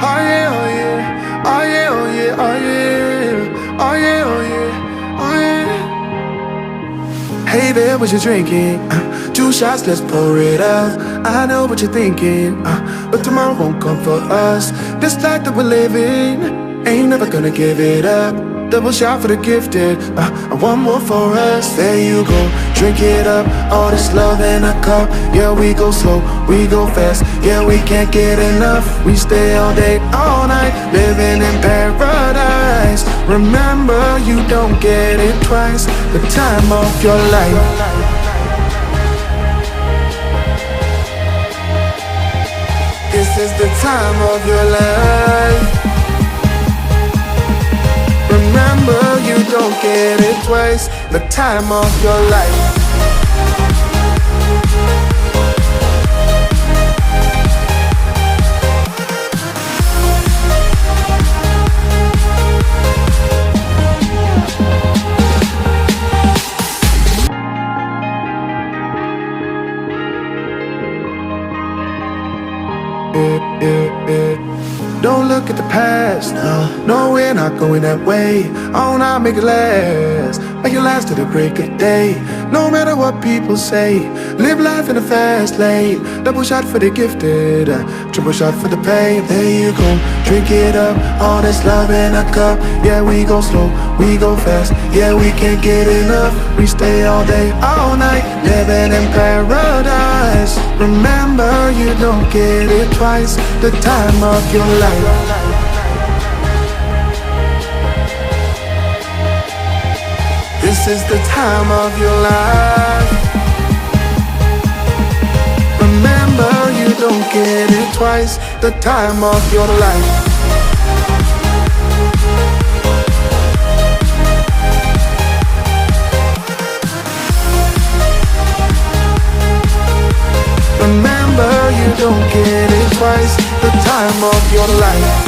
Oh yeah, oh yeah, oh yeah, oh yeah, oh yeah, oh yeah, oh yeah, oh yeah. Hey there, what you drinking? 2 shots, let's pour it out. I know what you're thinking, but tomorrow won't come for us. This life that we're living, ain't never gonna give it up. Double shot for the gifted, and one more for us. There you go, drink it up. All this love in a cup. Yeah, we go slow, we go fast. Yeah, we can't get enough. We stay all day, all night, living in paradise. Remember, you don't get it twice. The time of your life. This is the time of your life. Remember, you don't get it twice. The time of your life. Don't look at the past, no, we're not going that way. Oh, now make it last, make it last to the break of day. No matter what people say, live life in a fast lane. Double shot for the gifted, triple shot for the pain. There you go, drink it up, all this love in a cup. Yeah, we go slow, we go fast. Yeah, we can't get enough. We stay all day, all night, living in paradise. Remember, you don't get it twice. The time of your life. This is the time of your life. Remember, you don't get it twice. The time of your life. Remember, you don't get it twice. The time of your life.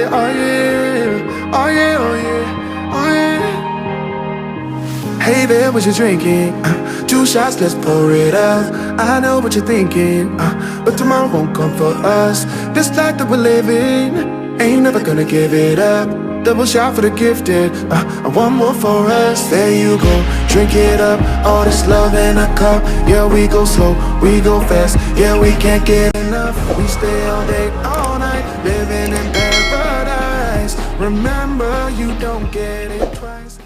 yeah, oh yeah, oh yeah, oh yeah, oh yeah. Hey there, what you drinking? 2 shots, let's pour it out. I know what you're thinking, but tomorrow won't come for us. This life that we're living, ain't never gonna give it up. Double shot for the gifted, and one more for us. There you go, drink it up. All this love in a cup. Yeah, we go slow, we go fast. Yeah, we can't get enough. We stay all day, all night, living in paradise. Remember, you don't get it twice.